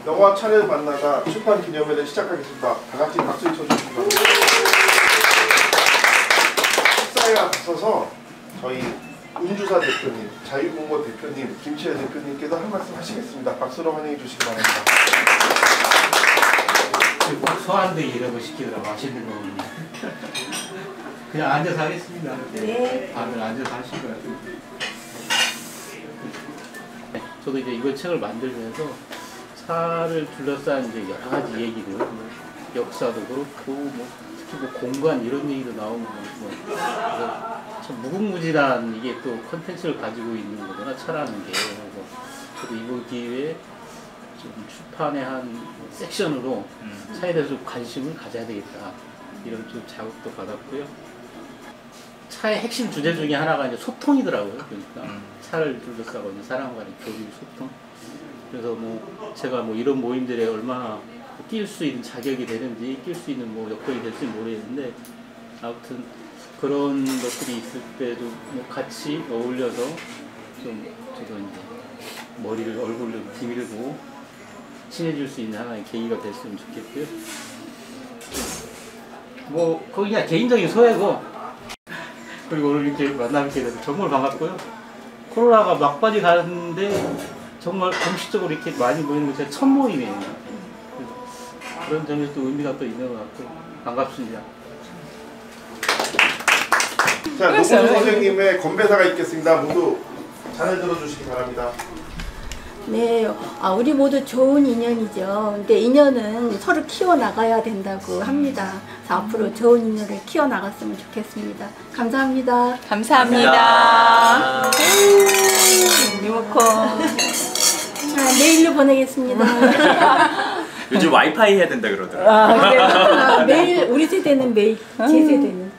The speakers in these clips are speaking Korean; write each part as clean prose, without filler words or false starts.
너와 차를 만나다 출판 기념회를 시작하겠습니다. 다 같이 박수 쳐주시기 바랍니다. 식사에 앞서서 저희 운주사 대표님, 자유공고 대표님, 김치혜 대표님께서 한 말씀 하시겠습니다. 박수로 환영해 주시기 바랍니다. 소환되기 이런 거 시키더라고. 맛있는 거군요. 그냥 앉아서 하겠습니다. 네. 다들 앉아서 하실 것 같아요. 저도 이제 이번 책을 만들면서 차를 둘러싼 이제 여러 가지 얘기들, 뭐 역사도 그렇고, 뭐 특히 뭐 공간 이런 얘기도 나오고, 참 무궁무진한 이게 또 컨텐츠를 가지고 있는 거구나, 차라는 게. 그래서 저도 이번 기회에 좀 출판의 한 섹션으로 차에 대해서 좀 관심을 가져야 되겠다, 이런 좀 자극도 받았고요. 차의 핵심 주제 중에 하나가 이제 소통이더라고요. 그러니까 차를 둘러싸고 있는 사람 간의 교류, 소통. 그래서 뭐 제가 뭐 이런 모임들에 얼마나 낄 수 있는 자격이 되는지, 낄 수 있는 뭐 여건이 될지 모르겠는데, 아무튼 그런 것들이 있을 때도 뭐 같이 어울려서 좀 저도 이제 머리를, 얼굴을 비밀고 친해질 수 있는 하나의 계기가 됐으면 좋겠고요. 뭐 거기 그냥 개인적인 소회고, 그리고 오늘 이렇게 만나뵙게 돼서 정말 반갑고요. 코로나가 막바지 가는데 정말 공식적으로 이렇게 많이 모이는 게 제 첫 모임이에요. 그런 점에서 또 의미가 또 있는 것 같고 반갑습니다. 자, 노무주 선생님의 건배사가 있겠습니다. 모두 잔을 들어주시기 바랍니다. 네, 우리 모두 좋은 인연이죠. 근데 인연은 서로 키워나가야 된다고 합니다. 그래서 앞으로 좋은 인연을 키워나갔으면 좋겠습니다. 감사합니다. 감사합니다. 리모컨. 메일로 보내겠습니다. 요즘 와이파이 해야 된다 그러더라고요. 그래요? 메일, 우리 세대는 메일, 제 세대는.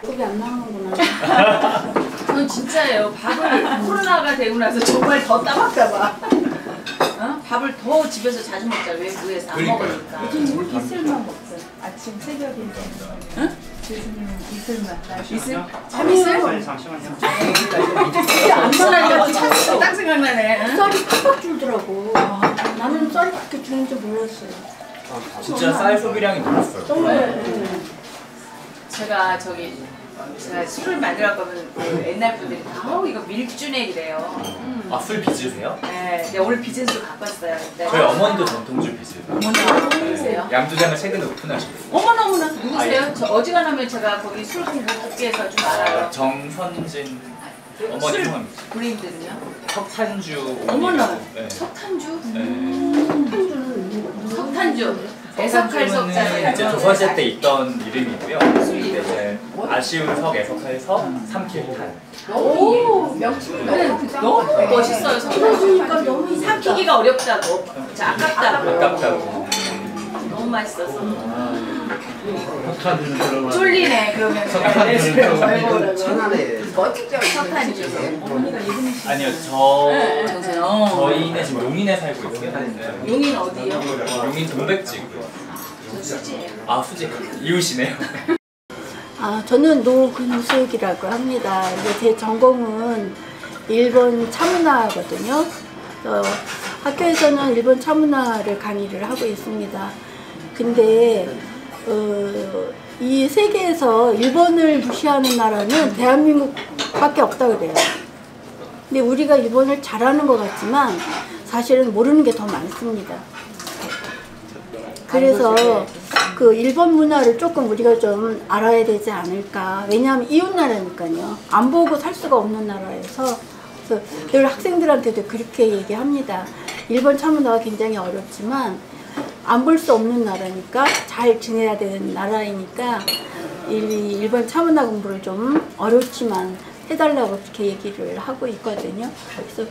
그게 안 나오는구나. 저는 진짜예요. 밥을 코로나가 되고 나서 정말 더 따박따박. 밥을 더 집에서 자주 먹자. 외부에서 안 먹으니까. 요즘 이슬만 먹어요. 아침 새벽인데. 응? 교수님은 이슬만. 이슬? 참이슬? 잠시만요. 이슬하니까 참이슬 딱 생각나네. 쌀이 팍팍 줄더라고. 나는 쌀이 그렇게 주는 줄 몰랐어요. 진짜 쌀 소비량이 늘었어요. 정말. 제가 술을 만들어 거면 그 옛날 분들이 다 이거 밀주넥이래요. 아, 술 빚으세요? 네, 근데 오늘 빚은 술 갖고 왔어요. 저희 어머니도 전통주 빚으세요. 누구세요? 양주장을 최근에 오픈하셨어요. 어머나 누구세요? 저 어지간하면 제가 거기 술 공부국기에서 좀 알아요. 정선진 어머니 술 성함이죠. 부인들은요? 석탄주. 어머나, 네. 석탄주? 네. 석탄주. 애석할 석자예요. 이제 조선시대 때 있던 이름이고요. 술 이름. 이제 아쉬운 석, 애석할석, 삼킬탄. 오, 너무 멋있어요. 석탄주니까 너무 삼키기가 어렵다고. 아깝다고. 아깝다고. 너무 맛있어서. 석탄주는 들어가. 쫄리네 그러면. 멋지죠? 석탄주. 어머니가 이름이 아니요, 저희는 지금 용인에 살고 있어요. 용인 어디요? 용인 동백지구요. 저 수지예요. 아, 수지 이웃이네요. 저는 노근숙이라고 합니다. 제 전공은 일본 차문화거든요. 학교에서는 일본 차문화를 강의를 하고 있습니다. 근데 이 세계에서 일본을 무시하는 나라는 대한민국밖에 없다고 그래요. 근데 우리가 일본을 잘하는 것 같지만 사실은 모르는 게 더 많습니다. 그래서 그 일본 문화를 조금 우리가 좀 알아야 되지 않을까. 왜냐하면 이웃 나라니까요. 안 보고 살 수가 없는 나라에서. 그래서 늘 학생들한테도 그렇게 얘기합니다. 일본 차문화가 굉장히 어렵지만 안 볼 수 없는 나라니까, 잘 지내야 되는 나라이니까 일본 차문화 공부를 좀 어렵지만 해달라고 그렇게 얘기를 하고 있거든요. 그래서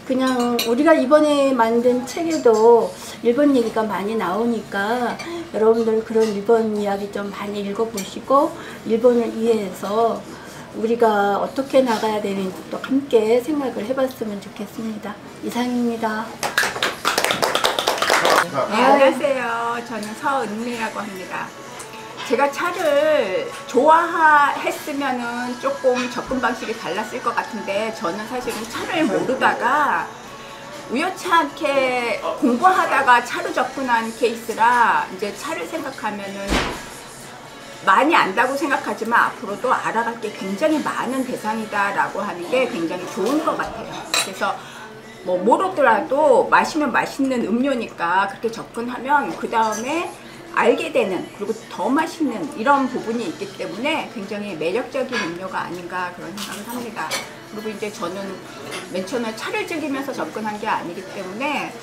그냥 우리가 이번에 만든 책에도 일본 얘기가 많이 나오니까 여러분들 그런 일본 이야기 좀 많이 읽어보시고 일본을 이해해서 우리가 어떻게 나가야 되는지 또 함께 생각을 해봤으면 좋겠습니다. 이상입니다. 네, 안녕하세요. 저는 서은미라고 합니다. 제가 차를 좋아했으면은 조금 접근 방식이 달랐을 것 같은데, 저는 사실은 차를 모르다가 우연치 않게 공부하다가 차로 접근한 케이스라 이제 차를 생각하면은 많이 안다고 생각하지만 앞으로도 알아갈 게 굉장히 많은 대상이다라고 하는 게 굉장히 좋은 것 같아요. 그래서 뭐 모르더라도 마시면 맛있는 음료니까 그렇게 접근하면 그 다음에 알게 되는 그리고 더 맛있는 이런 부분이 있기 때문에 굉장히 매력적인 음료가 아닌가 그런 생각을 합니다. 그리고 이제 저는 맨 처음에 차를 즐기면서 접근한 게 아니기 때문에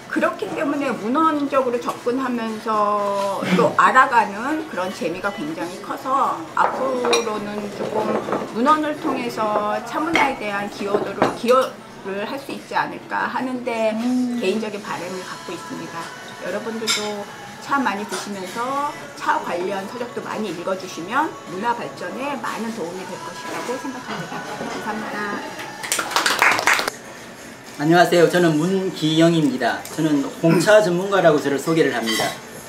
그렇기 때문에 문헌적으로 접근하면서 또 알아가는 그런 재미가 굉장히 커서 앞으로는 조금 문헌을 통해서 차문화에 대한 기여를 할 수 있지 않을까 하는데 개인적인 바람을 갖고 있습니다. 여러분들도 차 많이 드시면서 차 관련 서적도 많이 읽어주시면 문화 발전에 많은 도움이 될 것이라고 생각합니다. 감사합니다. 안녕하세요. 저는 문기영입니다. 저는 홍차 전문가라고 저를 소개를 합니다.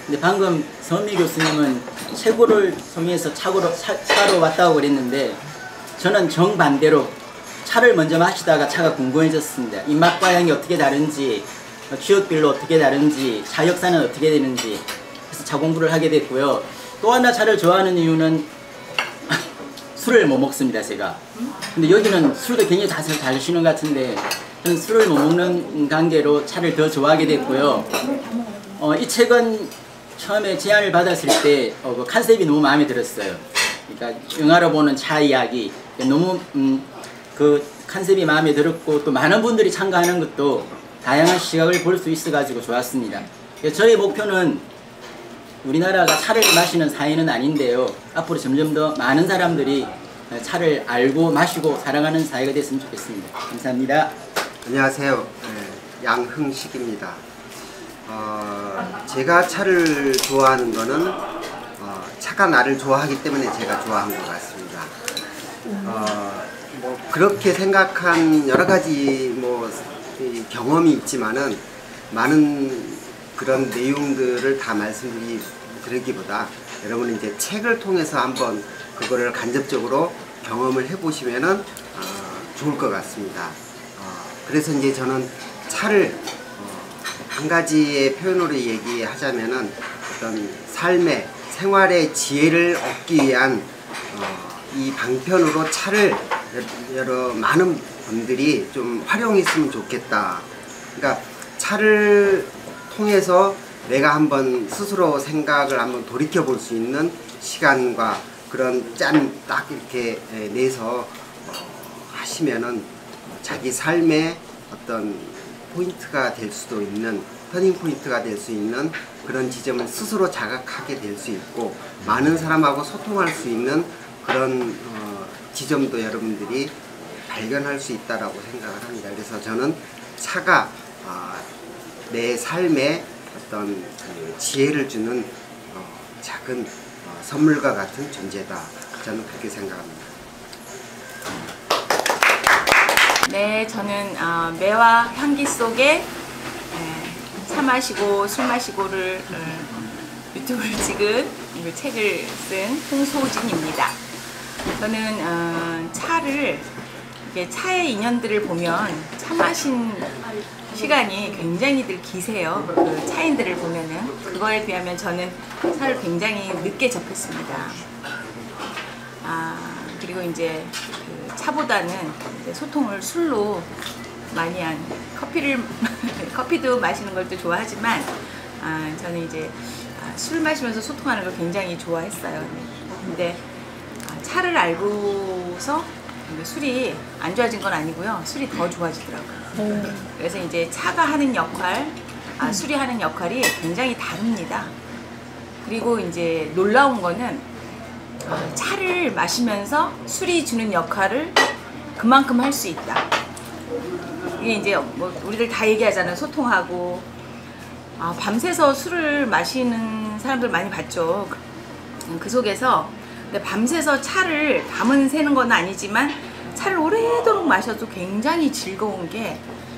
근데 방금 선미 교수님은 최고를 소미에서 차로 왔다고 그랬는데 저는 정반대로 차를 먼저 마시다가 차가 궁금해졌습니다. 입맛과 향이 어떻게 다른지, 취역별로 어떻게 다른지, 차 역사는 어떻게 되는지 그래서 차 공부를 하게 됐고요. 또 하나 차를 좋아하는 이유는 술을 못 먹습니다, 제가. 근데 여기는 술도 굉장히 잘 드시는 것 같은데 저는 술을 못 먹는 관계로 차를 더 좋아하게 됐고요. 이 책은 처음에 제안을 받았을 때 그 컨셉이 너무 마음에 들었어요. 그러니까 영화로 보는 차 이야기 너무 그 컨셉이 마음에 들었고 또 많은 분들이 참가하는 것도 다양한 시각을 볼 수 있어가지고 좋았습니다. 저희 목표는 우리나라가 차를 마시는 사회는 아닌데요. 앞으로 점점 더 많은 사람들이 차를 알고 마시고 사랑하는 사회가 됐으면 좋겠습니다. 감사합니다. 안녕하세요. 양흥식입니다. 제가 차를 좋아하는 거는 차가 나를 좋아하기 때문에 제가 좋아하는 것 같습니다. 뭐 그렇게 생각한 여러 가지 뭐 경험이 있지만은 많은 그런 내용들을 다 말씀드리기보다 여러분은 이제 책을 통해서 한번 그거를 간접적으로 경험을 해보시면은 좋을 것 같습니다. 그래서 이제 저는 차를 한 가지의 표현으로 얘기하자면은 어떤 삶의 생활의 지혜를 얻기 위한 이 방편으로 차를 여러 많은 분들이 좀 활용했으면 좋겠다. 그러니까 차를 통해서 내가 한번 스스로 생각을 한번 돌이켜 볼 수 있는 시간과 그런 딱 이렇게 내서 하시면은 자기 삶의 어떤 포인트가 될 수도 있는 터닝 포인트가 될 수 있는 그런 지점을 스스로 자각하게 될 수 있고 많은 사람하고 소통할 수 있는 그런 지점도 여러분들이 발견할 수 있다라고 생각을 합니다. 그래서 저는 차가 내 삶에 어떤 지혜를 주는 작은 선물과 같은 존재다. 저는 그렇게 생각합니다. 네, 저는 매와 향기 속에 차 마시고 술 마시고를 유튜브를 찍은 책을 쓴 홍소진입니다. 저는 차의 인연들을 보면 차 마신 시간이 굉장히들 기세요. 그 차인들을 보면은 그거에 비하면 저는 차를 굉장히 늦게 접했습니다. 그리고 이제 그 차보다는 이제 소통을 술로 많이 한 커피도 마시는 걸 또 좋아하지만 저는 이제 술 마시면서 소통하는 걸 굉장히 좋아했어요. 근데 차를 알고서 술이 안 좋아진 건 아니고요. 술이 더 좋아지더라고요. 그래서 이제 차가 하는 역할, 술이 하는 역할이 굉장히 다릅니다. 그리고 이제 놀라운 거는 차를 마시면서 술이 주는 역할을 그만큼 할 수 있다. 이게 이제 뭐 우리들 다 얘기하잖아요. 소통하고 밤새서 술을 마시는 사람들 많이 봤죠. 그 속에서 근데 밤새서 차를 밤은 새는 건 아니지만 차를 오래도록 마셔도 굉장히 즐거운 게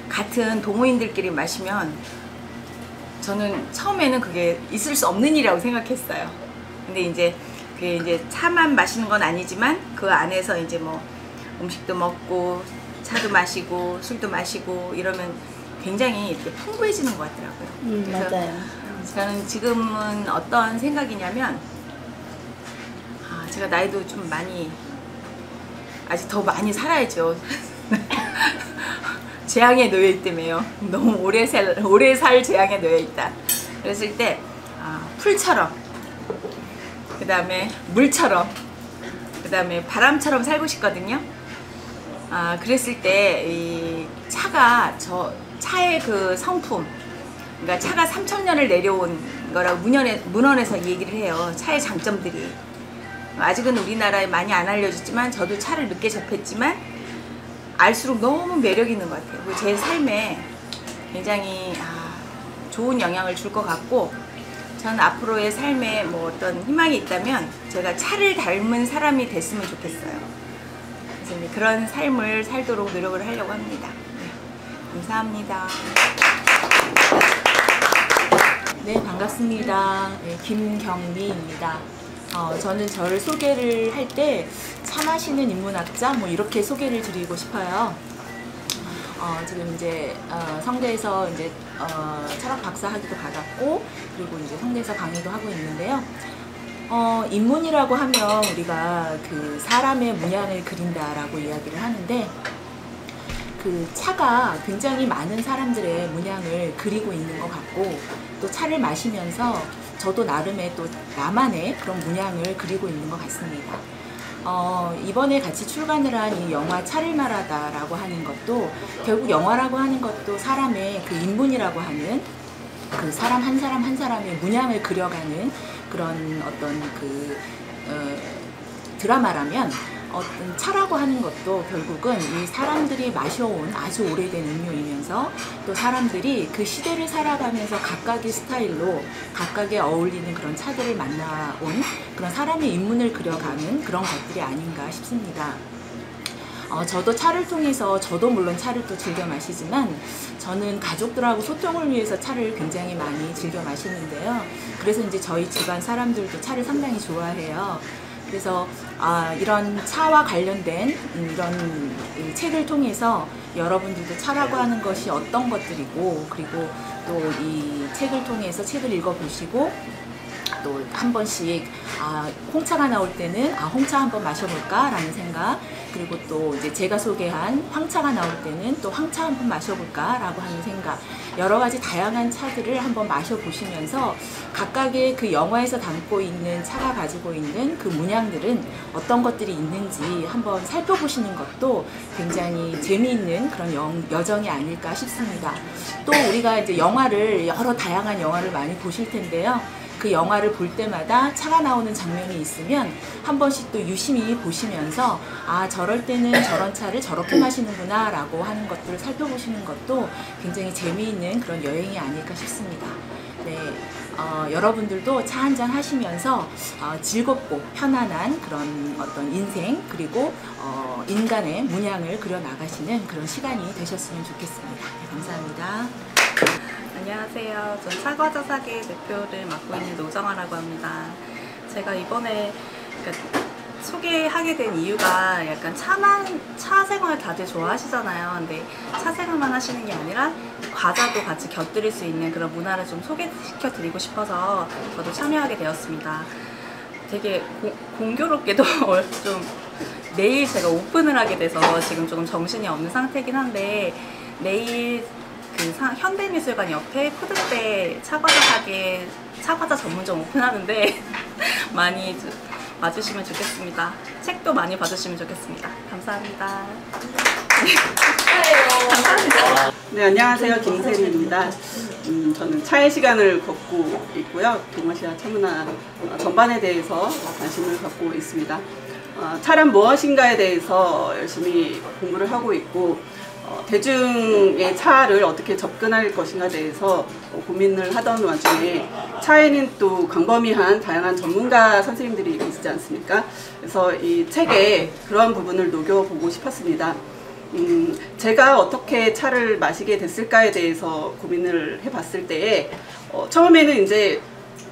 같은 동호인들끼리 마시면 저는 처음에는 그게 있을 수 없는 일이라고 생각했어요. 근데 이제 그게 이제 차만 마시는 건 아니지만 그 안에서 이제 뭐 음식도 먹고 차도 마시고 술도 마시고 이러면 굉장히 이렇게 풍부해지는 것 같더라고요. 그래서 맞아요. 저는 지금은 어떤 생각이냐면 제가 나이도 좀 많이 아직 더 많이 살아야죠. 재앙에 놓여 있다며요. 너무 오래 살 재앙에 놓여 있다. 그랬을 때 풀처럼, 그 다음에 물처럼, 그 다음에 바람처럼 살고 싶거든요. 그랬을 때 이 차의 그 성품, 그러니까 차가 3000년을 내려온 거라고 문헌에서 얘기를 해요. 차의 장점들이. 아직은 우리나라에 많이 안 알려졌지만 저도 차를 늦게 접했지만 알수록 너무 매력 있는 것 같아요. 그리고 제 삶에 굉장히 좋은 영향을 줄 것 같고, 저는 앞으로의 삶에 뭐 어떤 희망이 있다면 제가 차를 닮은 사람이 됐으면 좋겠어요. 그래서 이제 그런 삶을 살도록 노력을 하려고 합니다. 네, 감사합니다. 네, 반갑습니다. 네, 김경미입니다. 저는 저를 소개를 할 때 차 마시는 인문학자 뭐 이렇게 소개를 드리고 싶어요. 지금 이제 성대에서 이제 철학 박사 학위도 받았고, 그리고 이제 성대에서 강의도 하고 있는데요. 인문이라고 하면 우리가 그 사람의 문양을 그린다라고 이야기를 하는데, 그 차가 굉장히 많은 사람들의 문양을 그리고 있는 것 같고, 또 차를 마시면서 저도 나름의 또 나만의 그런 문양을 그리고 있는 것 같습니다. 이번에 같이 출간을 한 이 영화 차를 말하다라고 하는 것도 결국 영화라고 하는 것도 사람의 그 인문이라고 하는 그 사람 한 사람의 문양을 그려가는 그런 어떤 그 드라마라면, 어떤 차라고 하는 것도 결국은 이 사람들이 마셔온 아주 오래된 음료이면서 또 사람들이 그 시대를 살아가면서 각각의 스타일로 각각에 어울리는 그런 차들을 만나온 그런 사람의 인문을 그려가는 그런 것들이 아닌가 싶습니다. 저도 차를 통해서, 저도 물론 차를 또 즐겨 마시지만 저는 가족들하고 소통을 위해서 차를 굉장히 많이 즐겨 마시는데요. 그래서 이제 저희 집안 사람들도 차를 상당히 좋아해요. 그래서 이런 차와 관련된 이런 책을 통해서 여러분들도 차라고 하는 것이 어떤 것들이고, 그리고 또 이 책을 통해서 책을 읽어보시고 또 한 번씩 홍차가 나올 때는 홍차 한번 마셔볼까 라는 생각, 그리고 또 이제 제가 소개한 황차가 나올 때는 또 황차 한번 마셔볼까 라고 하는 생각, 여러 가지 다양한 차들을 한번 마셔보시면서 각각의 그 영화에서 담고 있는 차가 가지고 있는 그 문양들은 어떤 것들이 있는지 한번 살펴보시는 것도 굉장히 재미있는 그런 여정이 아닐까 싶습니다. 또 우리가 이제 여러 다양한 영화를 많이 보실 텐데요. 그 영화를 볼 때마다 차가 나오는 장면이 있으면 한 번씩 또 유심히 보시면서 저럴 때는 저런 차를 저렇게 마시는구나 라고 하는 것들을 살펴보시는 것도 굉장히 재미있는 그런 여행이 아닐까 싶습니다. 네, 여러분들도 차 한잔 하시면서 즐겁고 편안한 그런 어떤 인생, 그리고 인간의 문양을 그려나가시는 그런 시간이 되셨으면 좋겠습니다. 네, 감사합니다. 안녕하세요. 전 차과자 사계 대표를 맡고 있는 노정아라고 합니다. 제가 이번에 소개하게 된 이유가 약간 차 생활 다들 좋아하시잖아요. 근데 차 생활만 하시는 게 아니라 과자도 같이 곁들일 수 있는 그런 문화를 좀 소개시켜 드리고 싶어서 저도 참여하게 되었습니다. 되게 공교롭게도 좀 내일 제가 오픈을 하게 돼서 지금 조금 정신이 없는 상태이긴 한데, 내일 그 현대미술관 옆에 푸드때 차과자 전문점 오픈하는데 많이 봐주시면 좋겠습니다. 책도 많이 봐주시면 좋겠습니다. 감사합니다. 감사합니다. 네, 안녕하세요. 김세리입니다. 저는 차의 시간을 걷고 있고요. 동아시아 차문화 전반에 대해서 관심을 갖고 있습니다. 차란 무엇인가에 대해서 열심히 공부를 하고 있고, 대중의 차를 어떻게 접근할 것인가에 대해서 고민을 하던 와중에 차에는 또 광범위한 다양한 전문가 선생님들이 계시지 않습니까? 그래서 이 책에 그러한 부분을 녹여보고 싶었습니다. 제가 어떻게 차를 마시게 됐을까에 대해서 고민을 해봤을 때에 처음에는 이제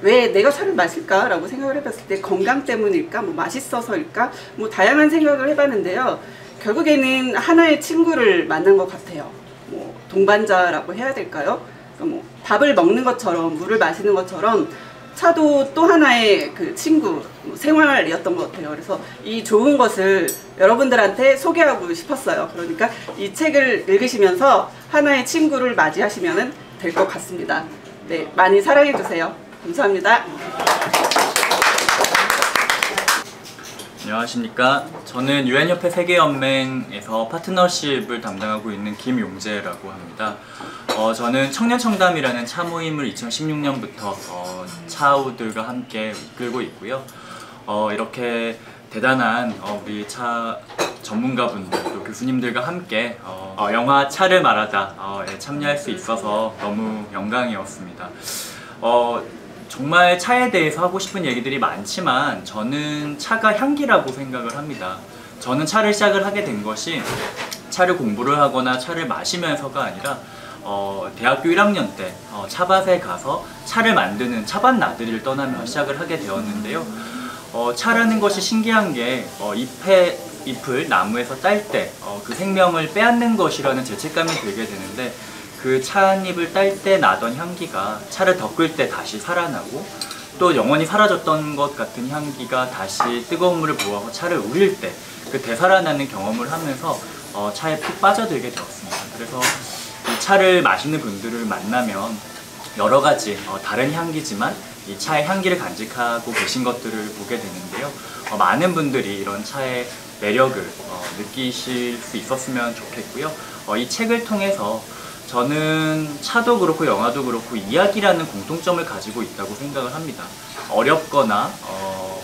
왜 내가 차를 마실까라고 생각을 해봤을 때 건강 때문일까? 뭐 맛있어서일까? 뭐 다양한 생각을 해봤는데요. 결국에는 하나의 친구를 만난 것 같아요. 뭐 동반자라고 해야 될까요? 뭐 밥을 먹는 것처럼 물을 마시는 것처럼 차도 또 하나의 그 친구, 생활이었던 것 같아요. 그래서 이 좋은 것을 여러분들한테 소개하고 싶었어요. 그러니까 이 책을 읽으시면서 하나의 친구를 맞이하시면 될 것 같습니다. 네, 많이 사랑해주세요. 감사합니다. 안녕하십니까. 저는 유엔협회 세계연맹에서 파트너십을 담당하고 있는 김용재라고 합니다. 저는 청년청담이라는 차 모임을 2016년부터 차우들과 함께 이끌고 있고요. 이렇게 대단한 우리 차 전문가분들 또 교수님들과 함께 영화 차를 말하다에 참여할 수 있어서 너무 영광이었습니다. 정말 차에 대해서 하고 싶은 얘기들이 많지만 저는 차가 향기라고 생각을 합니다. 저는 차를 시작을 하게 된 것이 차를 공부를 하거나 차를 마시면서가 아니라 대학교 1학년 때 차밭에 가서 차를 만드는 차밭 나들이를 떠나며 시작을 하게 되었는데요. 차라는 것이 신기한 게 잎을 나무에서 딸 때 그 생명을 빼앗는 것이라는 죄책감이 들게 되는데 그 찻잎을 딸 때 나던 향기가 차를 덮을 때 다시 살아나고 또 영원히 사라졌던 것 같은 향기가 다시 뜨거운 물을 부어서 차를 우릴 때 그 되살아나는 경험을 하면서 차에 푹 빠져들게 되었습니다. 그래서 이 차를 마시는 분들을 만나면 여러 가지 다른 향기지만 이 차의 향기를 간직하고 계신 것들을 보게 되는데요. 많은 분들이 이런 차의 매력을 느끼실 수 있었으면 좋겠고요. 이 책을 통해서 저는 차도 그렇고 영화도 그렇고 이야기라는 공통점을 가지고 있다고 생각을 합니다. 어렵거나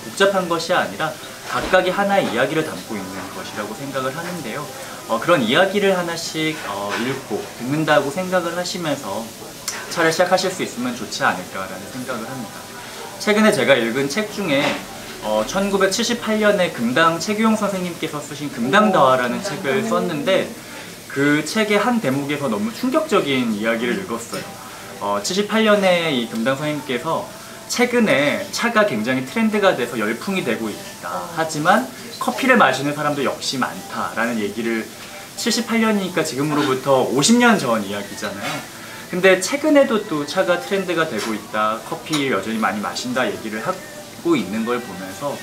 복잡한 것이 아니라 각각이 하나의 이야기를 담고 있는 것이라고 생각을 하는데요. 그런 이야기를 하나씩 읽고 듣는다고 생각을 하시면서 차를 시작하실 수 있으면 좋지 않을까라는 생각을 합니다. 최근에 제가 읽은 책 중에 1978년에 금당 최규용 선생님께서 쓰신 금당다화라는 책을 썼는데 그 책의 한 대목에서 너무 충격적인 이야기를 읽었어요. 78년에 이 금당 선생님께서 최근에 차가 굉장히 트렌드가 돼서 열풍이 되고 있다. 하지만 커피를 마시는 사람도 역시 많다라는 얘기를 78년이니까 지금으로부터 50년 전 이야기잖아요. 근데 최근에도 또 차가 트렌드가 되고 있다. 커피 여전히 많이 마신다 얘기를 하고 있는 걸 보면서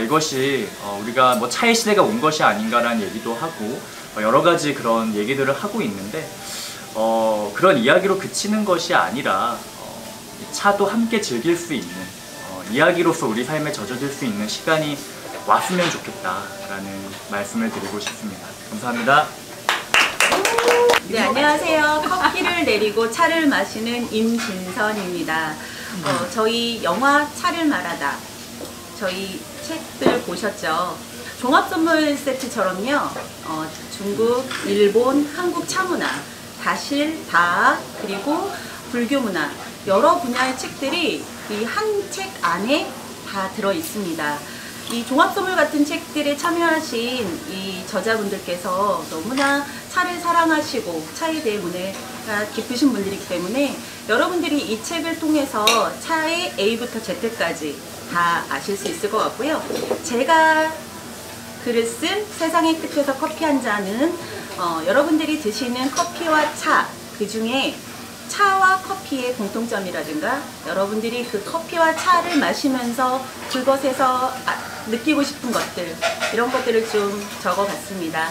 이것이 우리가 뭐 차의 시대가 온 것이 아닌가라는 얘기도 하고 여러 가지 그런 얘기들을 하고 있는데 그런 이야기로 그치는 것이 아니라 차도 함께 즐길 수 있는 이야기로서 우리 삶에 젖어들 수 있는 시간이 왔으면 좋겠다라는 말씀을 드리고 싶습니다. 감사합니다. 네, 안녕하세요. 커피를 내리고 차를 마시는 임진선입니다. 저희 영화 차를 말하다 저희 책들 보셨죠? 종합선물 세트처럼요. 중국, 일본, 한국 차문화, 다실, 다학, 그리고 불교문화 여러 분야의 책들이 이 한 책 안에 다 들어 있습니다. 이 종합선물 같은 책들에 참여하신 이 저자분들께서 너무나 차를 사랑하시고 차에 대해 문해가 깊으신 분들이기 때문에 여러분들이 이 책을 통해서 차의 A부터 Z까지 다 아실 수 있을 것 같고요. 제가 글을 쓴 세상의 끝에서 커피 한 잔은 여러분들이 드시는 커피와 차, 그 중에 차와 커피의 공통점이라든가 여러분들이 그 커피와 차를 마시면서 그것에서 느끼고 싶은 것들 이런 것들을 좀 적어봤습니다.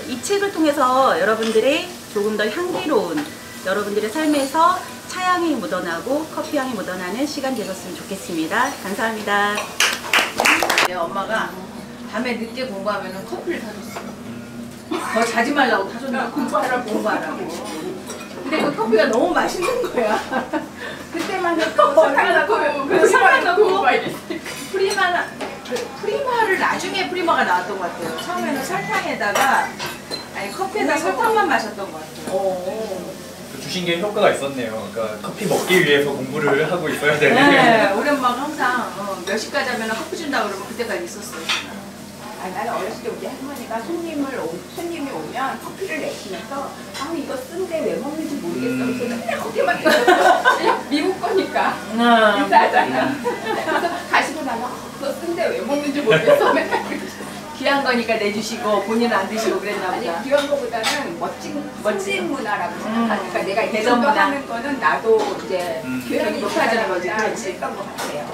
이 책을 통해서 여러분들의 조금 더 향기로운 여러분들의 삶에서 차향이 묻어나고 커피향이 묻어나는 시간 되셨으면 좋겠습니다. 감사합니다. 내 엄마가 밤에 늦게 공부하면 커피를 사줬어. 더 자지 말라고 사줬나? 공부하라고. 근데 그 커피가 너무 맛있는 거야. 그때만 해도 설탕 넣고 프리마를 나중에 프리마가 나왔던 것 같아요. 처음에는 설탕에다가 커피에다 설탕만 마셨던 것 같아요. 주신 게 효과가 있었네요. 그러니까 커피 먹기 위해서 공부를 하고 있어야 되는. 네, 우리 엄마가 항상 몇 시까지 하면 커피 준다 그러면 그때까지 있었어요. 나는 어렸을 때 우리 할머니가 손님이 오면 커피를 내시면서 이거 쓴데 왜 먹는지 모르겠어. 그래서 맨날 커피만 있었어. 미국 거니까 비싸잖아. 그래서 가시고 나면 그거 쓴데 왜 먹는지 모르겠어. 맨날 귀한 귀한 거니까 내주시고 본인은 안 드시고 그랬나 보다. 아니 귀한 거보다는 멋진 문화라고 생각하니까 내가 이 대전 정도 문화. 하는 거는 나도 이제 교양이 높아지는 거지. 그렇지. 했던 것 같아요.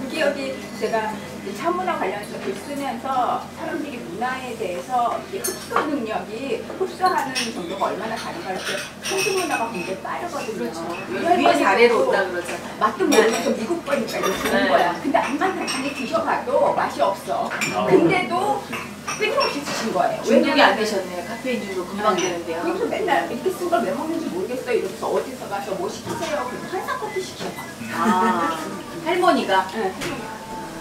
그 기억이 제가 이 차문화 관련해서 글 쓰면서 사람들이 문화에 대해서 이 흡수 능력이 흡수하는 정도가 얼마나 다른가 할 때 한국 문화가 굉장히 빠르거든요. 그렇죠. 위에서 아래로 온다 그러잖아. 맛도 모르면서 미국 거니까 이거 주는 네. 거야. 근데 암만 단단히 드셔봐도 맛이 없어. 근데도 끊임없이 드신 거예요. 중독이 안 되셨네요. 카페인 중독 금방 되는데요. 그래서 맨날 이렇게 쓴 걸 왜 먹는지 모르겠어요. 이러면서 어디서 가서 뭐 시키세요? 그래서 한상 커피 시켜요. 아, 할머니가. 네.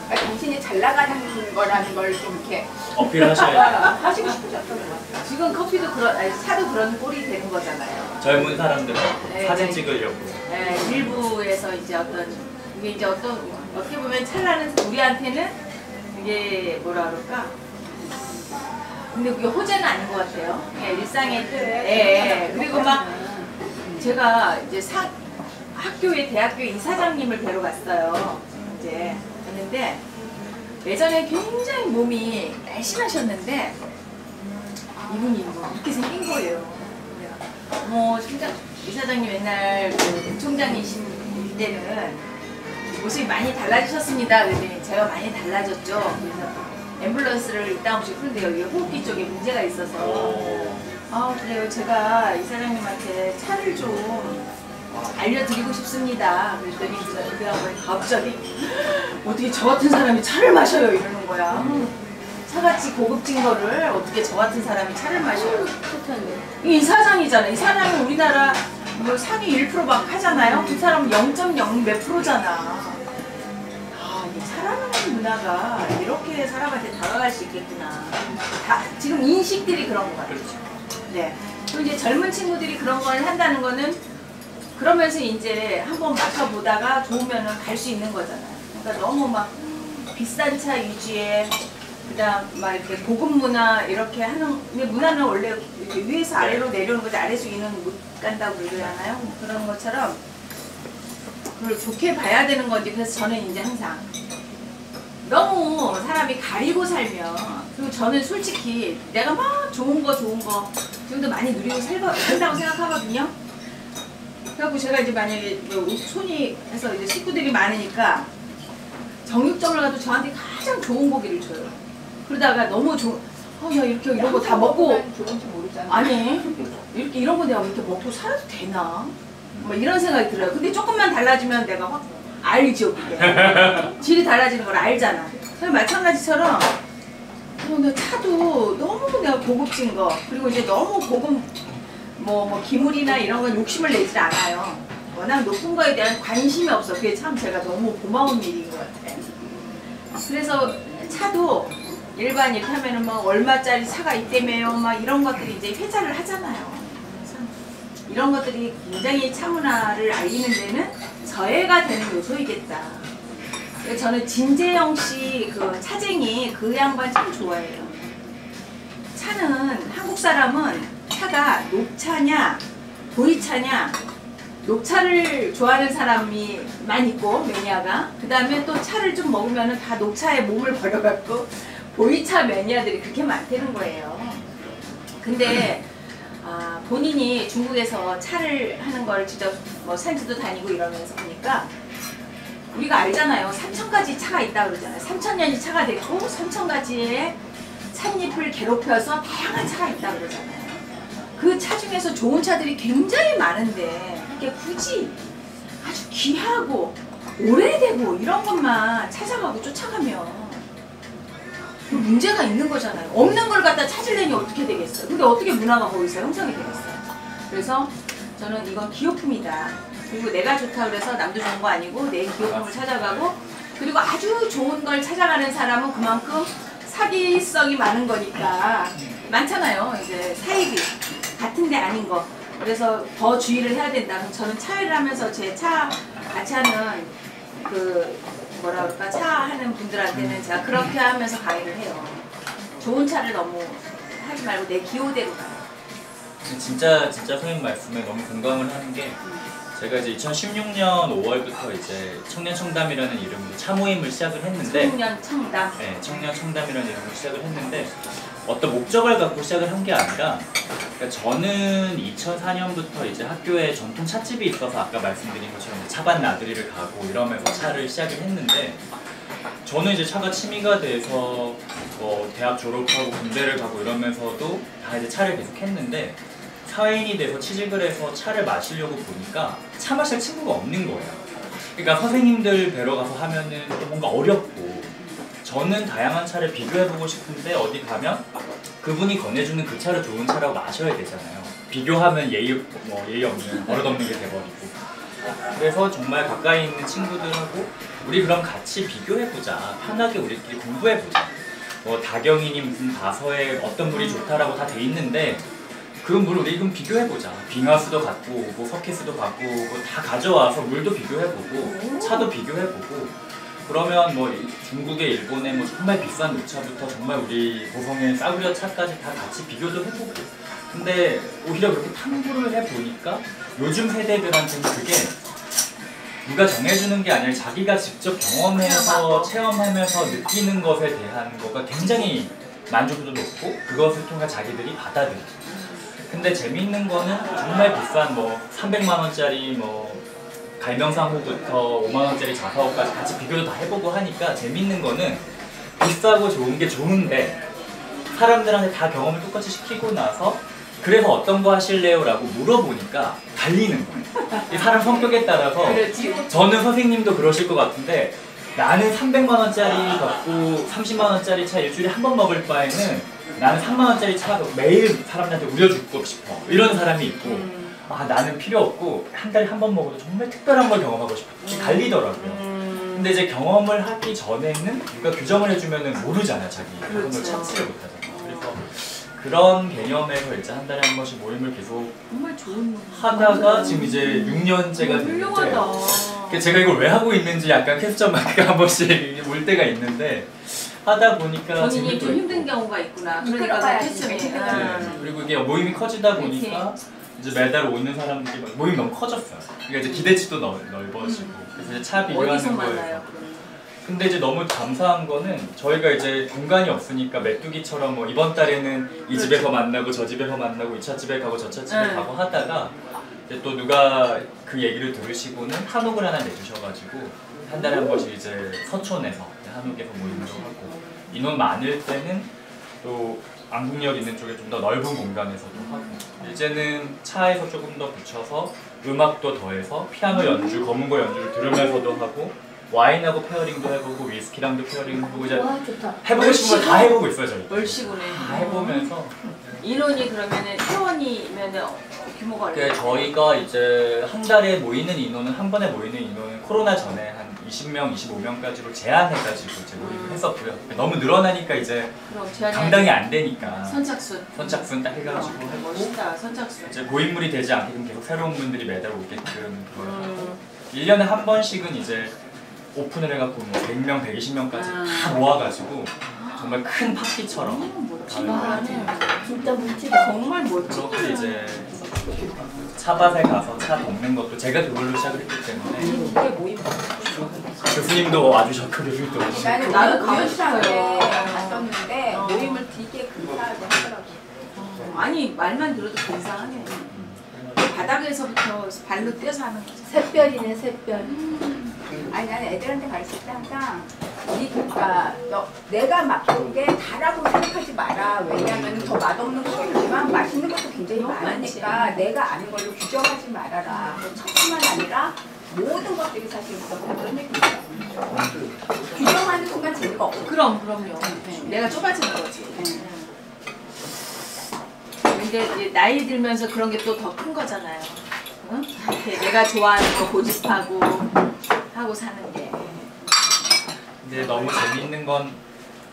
그러니까 당신이 잘 나가는 거라는 걸 좀 이렇게 어필하셔야 하시고 싶으셨던 것 같아요. 지금 커피도 그런, 아니, 차도 그런 꼴이 되는 거잖아요. 젊은 사람들은 네, 사진 네. 찍으려고. 네, 일부에서 이제 이게 이제 어떻게 보면 찰나는 우리한테는 이게 뭐라 그럴까? 근데 그게 호재는 아닌 것 같아요. 그냥 일상의 뜻. 예. 그리고 막 제가 이제 학교에 대학교 이사장님을 뵈러 갔어요. 이제 갔는데 예전에 굉장히 몸이 날씬하셨는데 이분이 뭐 이렇게 생긴 거예요. 뭐 이사장님 옛날 그 총장이신 때는 모습이 많이 달라지셨습니다. 그랬더니 제가 많이 달라졌죠. 그래서 앰뷸런스를 이따 없이 푸는데 여기 호흡기 쪽에 문제가 있어서 아 그래요. 제가 이사장님한테 차를 좀 알려드리고 싶습니다. 그랬더니 그 양반이 갑자기 어떻게 저 같은 사람이 차를 마셔요 이러는 거야. 차같이 고급진 거를 어떻게 저 같은 사람이 차를 마셔요. 이 사장이잖아. 이 사장이 우리나라 뭐 상위 1% 막 하잖아요. 그 사람은 0.0 몇 프로잖아. 아, 이 차라는 문화가 이렇게 사람한테 다가갈 수 있겠구나. 지금 인식들이 그런 거 같아요. 네. 그리고 이제 젊은 친구들이 그런 걸 한다는 거는 그러면서 이제 한번 맡아보다가 좋으면은 갈 수 있는 거잖아요. 그러니까 너무 막 비싼 차 위주에 그다음 막 이렇게 고급 문화 이렇게 하는 근데 문화는 원래 이렇게 위에서 아래로 내려오는 거지 아래에서 위는 못 간다고 그러잖아요. 그런 것처럼 그걸 좋게 봐야 되는 건지 그래서 저는 이제 항상 너무 사람이 가리고 살면 그리고 저는 솔직히 내가 막 좋은 거 지금도 많이 누리고 산다고 생각하거든요. 그래갖고 제가 이제 만약에 손이 해서 이제 식구들이 많으니까 정육점을 가도 저한테 가장 좋은 고기를 줘요. 그러다가 너무 야 이렇게 이런 거 다 먹고 좋은지 모르잖아. 아니 이렇게 이런 거 내가 이렇게 먹고 살아도 되나? 뭐 이런 생각이 들어요. 근데 조금만 달라지면 내가 확 알죠 그게. 질이 달라지는 걸 알잖아. 마찬가지처럼 내 차도 너무 내가 고급진 거 그리고 이제 너무 고급 뭐 기물이나 이런 건 욕심을 내질 않아요. 워낙 높은 거에 대한 관심이 없어. 그게 참 제가 너무 고마운 일인 것 같아. 그래서 차도 일반 이렇게 하면은 뭐 얼마짜리 차가 있다며요. 막 이런 것들이 이제 회자를 하잖아요. 이런 것들이 굉장히 차 문화를 알리는 데는 저해가 되는 요소이겠다. 저는 진재영 씨 그 차쟁이 그 양반 참 좋아해요. 차는 한국 사람은 차가 녹차냐 보이차냐 녹차를 좋아하는 사람이 많이 있고 매니아가 그 다음에 또 차를 좀 먹으면 다 녹차에 몸을 버려갖고 보이차 매니아들이 그렇게 많다는 거예요. 근데 본인이 중국에서 차를 하는 걸 직접 뭐 산지도 다니고 이러면서 보니까 우리가 알잖아요. 3,000가지 차가 있다고 그러잖아요. 3,000년이 차가 됐고 3,000가지의 찻잎을 괴롭혀서 다양한 차가 있다고 그러잖아요. 그 차 중에서 좋은 차들이 굉장히 많은데 그게 굳이 아주 귀하고 오래되고 이런 것만 찾아가고 쫓아가면 문제가 있는 거잖아요. 없는 걸 갖다 찾으려니 어떻게 되겠어요. 근데 어떻게 문화가 거기서 형성이 되겠어요. 그래서 저는 이건 기호품이다. 그리고 내가 좋다 그래서 남도 좋은 거 아니고 내 기호품을 찾아가고 그리고 아주 좋은 걸 찾아가는 사람은 그만큼 사기성이 많은 거니까 많잖아요. 이제 사입이 같은데 아닌 거. 그래서 더 주의를 해야 된다. 그럼 저는 차회를 하면서 제 차 같이 하는 그 뭐라 그럴까 차 하는 분들한테는 제가 그렇게 하면서 강의를 해요. 좋은 차를 너무 하지 말고 내 기호대로 가요. 진짜 선생님 말씀에 너무 공감을 하는 게 제가 이제 2016년 5월부터 이제 청년청담이라는 이름으로 차 모임을 시작을 했는데 청년청담. 네, 청년청담이라는 이름으로 시작을 했는데 어떤 목적을 갖고 시작을 한 게 아니라 그러니까 저는 2004년부터 이제 학교에 전통 찻집이 있어서 아까 말씀드린 것처럼 차반 나들이를 가고 이러면서 차를 시작을 했는데 저는 이제 차가 취미가 돼서 대학 졸업하고 군대를 가고 이러면서도 다 이제 차를 계속 했는데 사회인이 돼서 취직을 해서 차를 마시려고 보니까 차 마실 친구가 없는 거예요. 그러니까 선생님들 뵈러 가서 하면은 또 뭔가 어렵고 저는 다양한 차를 비교해보고 싶은데 어디 가면 그분이 권해주는 그 차를 좋은 차라고 마셔야 되잖아요. 비교하면 예의 없는 버릇없는 게 돼버리고 그래서 정말 가까이 있는 친구들하고 우리 그럼 같이 비교해보자. 편하게 우리끼리 공부해보자. 뭐 다경이니 무슨 다서에 어떤 물이 좋다라고 다 돼 있는데 그 물 우리 그럼 비교해보자. 빙하수도 갖고 오고 석회수도 갖고 오고 다 가져와서 물도 비교해보고 차도 비교해보고 그러면 뭐 중국에 일본에 뭐 정말 비싼 녹차부터 정말 우리 고성의 싸구려 차까지 다 같이 비교도 해보고 근데 오히려 그렇게 탐구를 해보니까 요즘 세대들한테는 그게 누가 정해주는 게 아니라 자기가 직접 경험해서 체험하면서 느끼는 것에 대한 거가 굉장히 만족도도 높고 그것을 통해 자기들이 받아들이죠. 근데 재미있는 거는 정말 비싼 뭐 300만 원짜리 뭐 갈명상호부터 5만 원짜리 자사호까지 같이 비교도 다 해보고 하니까 재밌는 거는 비싸고 좋은 게 좋은데 사람들한테 다 경험을 똑같이 시키고 나서 그래서 어떤 거 하실래요? 라고 물어보니까 달리는 거예요. 이 사람 성격에 따라서 저는 선생님도 그러실 것 같은데 나는 300만 원짜리 갖고 30만 원짜리 차 일주일에 한 번 먹을 바에는 나는 3만 원짜리 차 매일 사람들한테 우려주고 싶어 이런 사람이 있고 아 나는 필요 없고 한 달에 한 번 먹어도 정말 특별한 걸 경험하고 싶어 갈리더라고요. 근데 이제 경험을 하기 전에는 누가 규정을 해주면 모르잖아요. 자기 그런 걸 찾지를 못하잖아요. 그래서 그런 개념에서 이제 한 달에 한 번씩 모임을 계속 정말 좋은 하다가 지금 이제 6년째가 됐는데 제가 이걸 왜 하고 있는지 약간 퀘스천 마크가 한 번씩 올 때가 있는데 하다 보니까 본인이 좀 힘든 경우가 있구나. 그러니까 퀘스천이 그리고 이게 모임이 커지다 보니까 이제 매달 오는 사람들이 모임이 너무 커졌어요. 그러니까 이제 기대치도 넓어지고 그래서 이제 차 비교하는 거예요. 근데 이제 너무 감사한 거는 저희가 이제 공간이 없으니까 메뚜기처럼 뭐 이번 달에는 이 집에서 만나고 저 집에서 만나고 이 차집에 가고 저 차집에 가고 하다가 이제 또 누가 그 얘기를 들으시고는 한옥을 하나 내주셔가지고 한 달에 한 번씩 이제 서촌에서 한옥에서 모임도 하고 인원 많을 때는 또 안국역 있는 쪽에 좀 더 넓은 공간에서도 하고 이제는 차에서 조금 더 붙여서 음악도 더해서 피아노 연주, 검은고 연주를 들으면서도 하고 와인하고 페어링도 해보고 위스키랑도 페어링 해보고 이제 해보고 싶은 걸 다 해보고 있어요. 저희 멀시구네. 다 해보면서 인원이 그러면은 회원이면은 규모가 그러니까 저희가 이제 한 달에 모이는 인원은 한 번에 모이는 인원은 코로나 전에 한 20명, 25명까지로 제한해가지고 이제 모임을 했었고요. 너무 늘어나니까 이제 감당이 안 되니까 선착순 딱 해가지고 했고 멋있다. 선착순 이제 고인물이 되지 않게끔 계속 새로운 분들이 매달 오게끔 그걸 하고 1년에 한 번씩은 이제 오픈을 해갖고 뭐 100명, 120명까지 다 모아가지고 정말 큰 파티처럼 진짜 멋지다. 정말 멋지다. 그렇게 이제 차밭에 가서 차 덮는 것도 제가 그걸로 시작을 했기 때문에 교수님도 와주셨고 교수님도 와주셨고 나는 우연찮게 갔었는데 모임을 되게 근사하게 하더라고. 아니 말만 들어도 근사하네. 바닥에서부터 발로 뛰어서 하는 거지. 샛별이네 샛별. 아니 나는 애들한테 가르칠 때 항상 그러니까 내가 맡은 게 다라고 생각하지 마라. 왜냐하면 더 맛없는 것도 있지만 맛있는 것도 굉장히 많으니까 내가 아는 걸로 규정하지 말아라. 첫뿐만 아니라 모든 것들이 사실 그렇다 그런 얘기예요. 규정하는 순간 재미가 없어. 그럼요. 내가 좁아지는 거지. 근데 이제 나이 들면서 그런 게 또 더 큰 거잖아요. 응? 내가 좋아하는 거 고집하고 하고 사는 게. 근데 너무 재미있는 건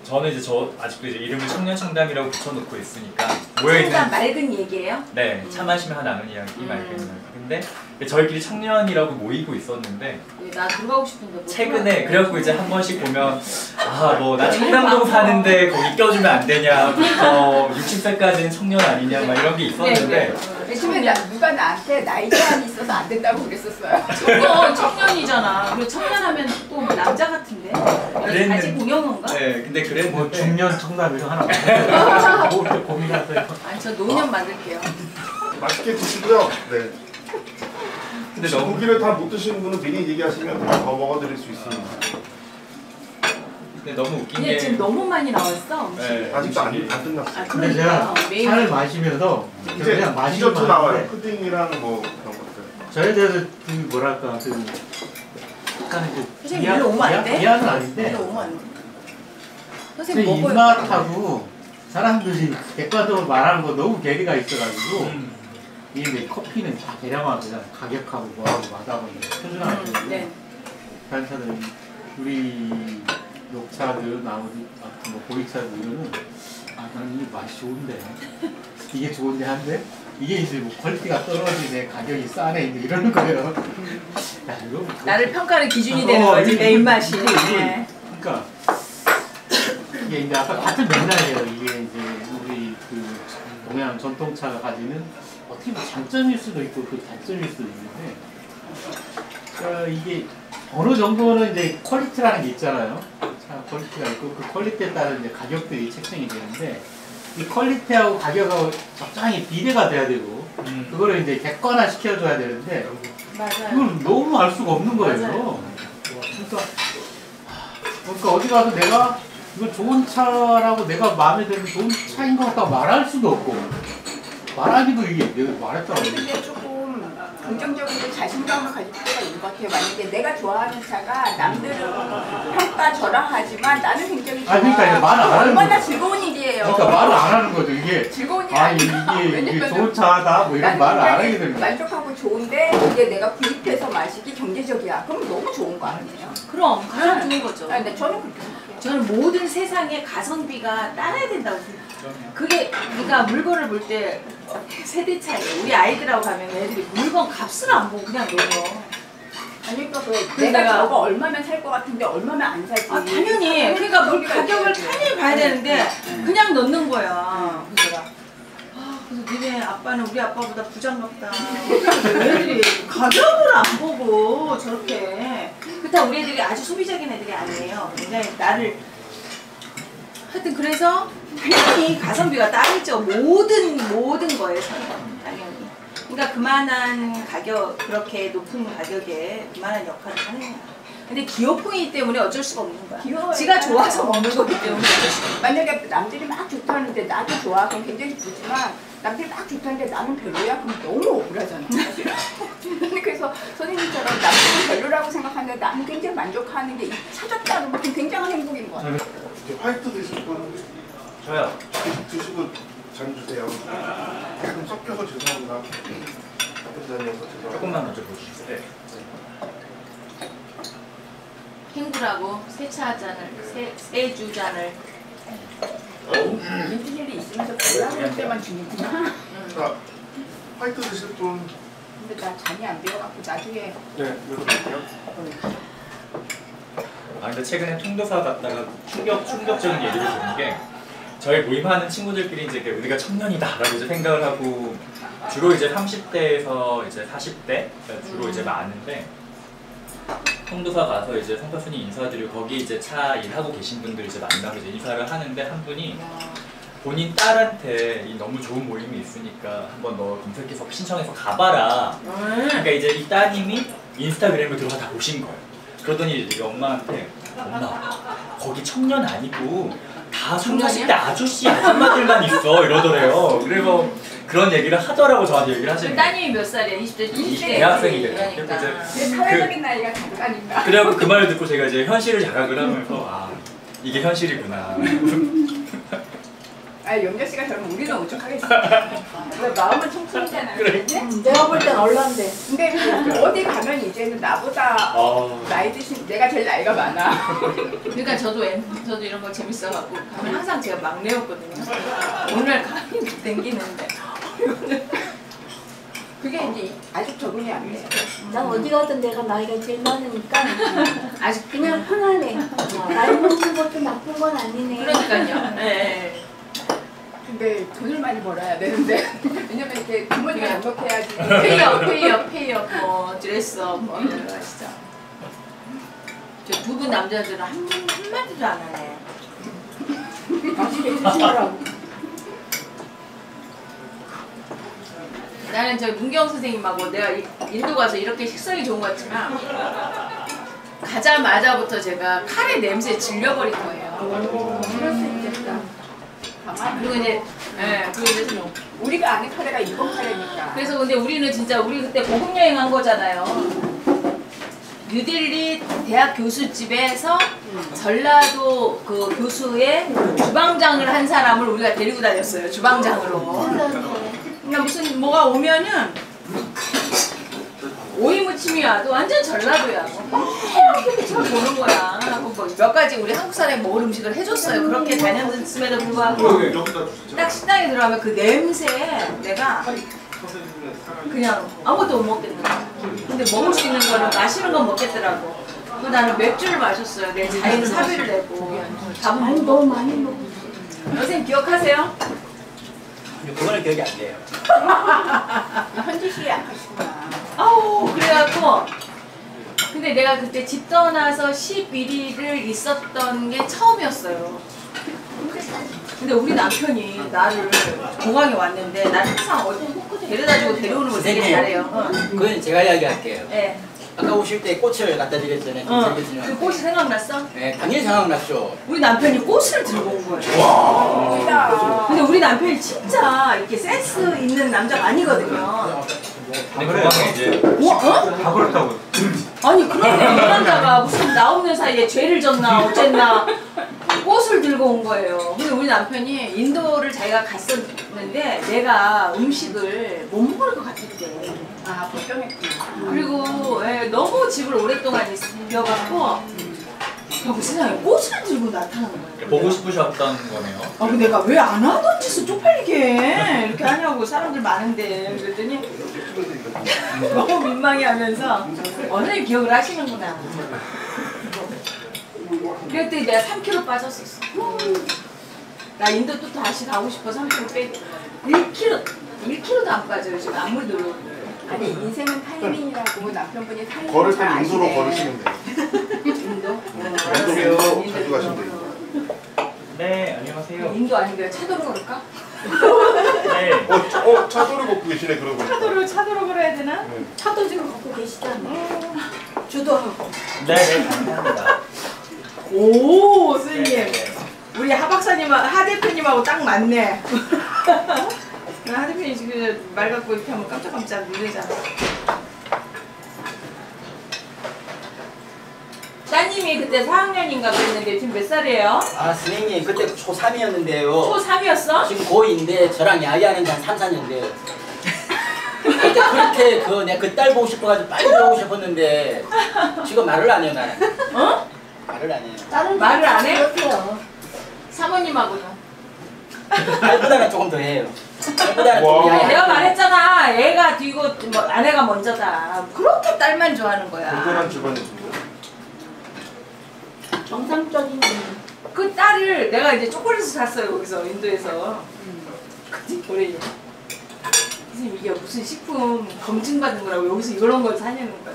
저는 이제 아직도 이제 이름을 청년청담이라고 붙여놓고 있으니까 모여있는 차가 맑은 얘기예요? 네, 차 마시면 나눈 이야기 말고는. 근데 저희끼리 청년이라고 모이고 있었는데 나 들어가고 싶은데 못 최근에 들어가요. 그래갖고 이제 한 번씩 보면 뭐 나 청담동 사는데 거기 껴주면 안 되냐부터 60세까지는 청년 아니냐 막 이런 게 있었는데 요즘에 누가 나한테 나이 제한이 있어서 안 된다고 그랬었어요. 저거 청년이잖아. 그리고 청년하면 또뭐 남자 같은데? 아직 공영인가? 네, 근데 그랬는데 뭐 중년 청담이랑 하나 뭐 이렇게 고민하세요. 아니 저 노년 만들게요. 맛있게 드시고요. 네. 근데 혹시 너무 고기를 다 못 드시는 분은 미리 얘기하시면 더 먹어드릴 수 있습니다. 근데 너무 웃긴 근데 게 지금 너무 많이 나왔어. 네, 아직도 안 끝났어요. 근데 제가 차를 마시면서 이제 그냥 마시고 디저트 나와요. 마는데 푸딩이랑 뭐 그런 것들. 저에 대해서 그 뭐랄까 그 약간 그 선생님 일로 오면 안 돼? 미안은 아닌데 일로 오면 안 돼? 제 선생님 먹어요. 입맛하고 사람들이 객관적으로 말하는 거 너무 괴리가 있어가지고 이게 커피는 다 계량하고 그냥 가격하고 뭐하고 맛하고 표준화하고 네. 다른 차들은 우리 녹차들 나머지 뭐 보리차들 이거는 나는 이게 맛이 좋은데 이게 좋은데 한데 이게 이제 뭐 퀄리티가 떨어지네 가격이 싸네 이제 이러는 거예요. 야, 이거 나를 평가하는 기준이 되는 거지 내 입맛이. 네. 그러니까 이게 이제 아까 같은 맥락이에요. 이게 이제 우리 그 동양 전통차가 가지는 어떻게 보면 장점일 수도 있고 그 단점일 수도 있는데 이게 어느 정도는 이제 퀄리티라는 게 있잖아요. 차 퀄리티가 있고 그 퀄리티에 따른 이제 가격들이 책정이 되는데 이 퀄리티하고 가격하고 적당히 비례가 돼야 되고 그거를 이제 객관화 시켜줘야 되는데 맞아요. 그걸 너무 알 수가 없는 거예요. 맞아요. 그러니까 어디 가서 내가 이거 좋은 차라고 내가 마음에 드는 좋은 차인 것 같다고 말할 수도 없고 말하기도 이게 내가 말했다고 근데 조금 긍정적으로 자신감을 가질 필요가 있는 것 같아요. 만약에 내가 좋아하는 차가 남들은 평가절하하지만 나는 굉장히 좋아. 그러니까 이제 말을 안 하는 얼마나 거죠. 즐거운 일이에요. 그러니까 말을 안 하는 거죠 이게 즐거운 일 이게 왜냐면은 좋은 차다 뭐 이런 말을 안 하게 되는 거예요. 만족하고 좋은데 이제 내가 구입해서 마시기 경제적이야. 그럼 너무 좋은 거 아니에요? 그럼 가장 좋은 거죠. 아니, 근데 저는 그렇게 생각해요. 저는 모든 세상에 가성비가 따라야 된다고 생각해요. 그게 그러니까 물건을 볼 때 세대 차이. 우리 아이들하고 가면 애들이 물건 값을 안 보고 그냥 넣어. 아니 그러니까 내가 저거 얼마면 살 것 같은데 얼마면 안 사지. 아 당연히. 그러니까 뭘 가격을 당연히 봐야 되는데 그냥 넣는 거야. 그래서 내가 그래서 니네 아빠는 우리 아빠보다 부장 같다. 애들이 가격을 안 보고 저렇게. 그렇다고 우리 애들이 아주 소비적인 애들이 아니에요. 굉장히 나를 하여튼 그래서 당연히 가성비가 따르죠. 모든 거에 당연히. 그러니까 그만한 가격, 그렇게 높은 가격에 그만한 역할을 하는 거야. 근데 기호풍이기 때문에 어쩔 수가 없는 거야. 귀여워요. 지가 좋아서 먹는 거기 때문에 어쩔 수가 없는 거야. 만약에 남들이 막 좋다는데 나도 좋아. 그럼 굉장히 좋지만 남들이 막 좋다는데 나는 별로야? 그럼 너무 억울하잖아. 사실. 그래서 선생님처럼 남들은 별로라고 생각하는데 나는 굉장히 만족하는 게 찾았다는 것은 굉장한 행복인 것 같아요. 화이트 드실 분 저요. 드시고 잔 주세요. 좀 섞여서 죄송합니다. 같은 잔이어서 죄송합니다. 조금만 먼저 보시죠. 네. 캥거루하고 세차 잔을, 세주 잔을. 인티리얼이 있으면서 별로할 때만 주는구나. 자, 화이트 드실 분. 근데 나 잔이 안 배워갖고 나중에. 네, 이거 드릴게요. 근데 최근에 통도사 갔다가 충격적인 얘기를 들은 게 저희 모임하는 친구들끼리 이제 우리가 청년이다라고 이제 생각을 하고 주로 이제 30대에서 이제 40대 주로 이제 많은데 통도사 가서 이제 성파순이 인사드리고 거기 이제 차 일하고 계신 분들 이제 만나서 이제 인사를 하는데 한 분이 본인 딸한테 이 너무 좋은 모임이 있으니까 한번 너 검색해서 신청해서 가봐라. 그러니까 이제 이 따님이 인스타그램을 들어가 다 보신 거예요. 그러더니 이제 엄마한테 엄마 거기 청년 아니고 다 30, 40대 아저씨 아줌마들만 있어 이러더래요. 그래서 그런 얘기를 하더라고 저한테 얘기를 하시는 거예요. 따님이 몇 살이야? 20대? 20대 대학생이 돼요. 그러니까. 사회적인 나이가 잠깐인가. 그래갖고 그 말을 듣고 제가 이제 현실을 자각을 하면서 아 이게 현실이구나. 아 영자 씨가 저러면 우리는 오죽하겠어요. 마음은 청춘이잖아요. 내가 볼 땐 얼른데. 근데 어디 가면 이제는 나보다 나이 드신 내가 제일 나이가 많아. 그러니까 저도 이런 거 재밌어갖고 가면 항상 제가 막내였거든요. 오늘 감이 땡기는데 그게 이제 아직 적응이 안 돼. 난 어디 가든 내가 나이가 제일 많으니까 아직 그냥 편안해. 나이 먹는 것도 나쁜 건 아니네. 그러니까요. 네. 근데 돈을 많이 벌어야 되는데 왜냐면 이렇게 부모님이 양육해야지. 페이업, 뭐 드레스업, 뭐 이런 거 하시죠. 저 두 분 남자들은 한마디도 안 하네. 맛있게 드시더라고. 나는 저 문경 선생님하고 내가 인도 가서 이렇게 식성이 좋은 것 같지만 가자마자부터 제가 카레 냄새에 질려버린 거예요. 그럴 수 있겠다. 그리고 이제 우리가 아는 카레가 일본 카레니까. 그래서 근데 우리는 진짜 우리 그때 고급 여행한 거잖아요. 뉴델리 대학 교수집에서 전라도 그 교수의 주방장을 한 사람을 우리가 데리고 다녔어요. 주방장으로. 그러니까 무슨 뭐가 오면은 오이 무침이 와도 완전 전라도야. 이렇게 처음 보는 거야. 뭐 몇 가지 우리 한국 사람이 먹을 음식을 해줬어요. 그렇게 다녔음에도 불구하고 딱 식당에 들어가면 그 냄새 내가 그냥 아무것도 못 먹겠는 거야. 근데 먹을 수 있는 거는 마시는 건 먹겠더라고. 그래서 나는 맥주를 마셨어요. 내 자인 사비를 내고. 아니 너무 많이 먹어. 선생님 기억하세요? 그거는 기억이 안 돼요. 현지 씨 약하시구나. 아우 그래갖고 근데 내가 그때 집 떠나서 11일을 있었던 게 처음이었어요. 근데 우리 남편이 나를 공항에 왔는데 나를 항상 어디 데려다주고 데려오는 걸 되게 잘해요. 그건 제가 이야기할게요. 네. 아까 오실 때 꽃을 갖다 드렸잖아요. 그 꽃이 생각났어? 네, 당연히 생각났죠. 우리 남편이 꽃을 들고 온 거예요. 근데 우리 남편이 진짜 이렇게 센스 있는 남자가 아니거든요. 근데 그거는 이제 다 그렇다고. 아니 그런데 이 남자가 무슨 나 없는 사이에 죄를 졌나 어쨌나 꽃을 들고 온 거예요. 근데 우리 남편이 인도를 자기가 갔었는데 내가 음식을 못 먹을 것 같았대. 아 걱정했구나. 그리고 너무 집을 오랫동안 있어갖고 그 세상에 꽃을 들고 나타나는 거예요. 보고 싶으셨던 거네요. 아, 근데 내가 왜 안 하던 짓을 쪽팔리게 해? 이렇게 하냐고 사람들 많은데 그랬더니 너무 민망해하면서 선생님 기억을 하시는구나. 그랬더니 내가 3kg 빠졌었어. 나 인도 또 다시 가고 싶어 3kg 빼고 1kg도 안 빠져요 지금 아무리 노력해도. 아니 인생은 타이밍이라고 남편분이 타이밍 걸을 잘 땐 인도로 아시네. 걸으시면 돼요. 인도? 인도로 가져가시면 돼요. 네, 안녕하세요. 인도 아닌데요? 차도로 걸을까? 네. 차도를 걷고 계시네 그러고 보니까. 차도로 걸어야 되나? 차도 지금 갖고 계시잖아. 주도하고. 네, 감사합니다. 오 선생님 우리 하 박사님 하 대표님하고 딱 맞네. 하 대표님 지금 말 갖고 이렇게 하면 깜짝깜짝 놀라잖아. 따님이 그때 4학년인가 그랬는데 지금 몇 살이에요? 아, 선생님, 그때 초3이었는데요. 초3이었어? 지금 고2인데 저랑 야기하는 지 한 3, 4년 돼요. 그때 그렇게 내가 그 딸 보고 싶어가지고 빨리 들어오고 싶었는데 지금 말을 안 해요, 나는. 어? 말을 안 해요. 다른 말을 안 해? 그렇대요. 사모님하고는? 딸보다는 조금 더 해요. 딸보다는 와. 좀 아니, 야기. 내가 말했잖아. 애가 뒤고 뭐 아내가 먼저다. 그렇게 딸만 좋아하는 거야. 불편한 집안입니다. 정상적인 그 딸을 내가 이제 초콜릿을 샀어요 거기서 인도에서. 그때 그래. 선생님 이게 무슨 식품 검증받은 거라고 여기서 이런 걸 사냐는 거야.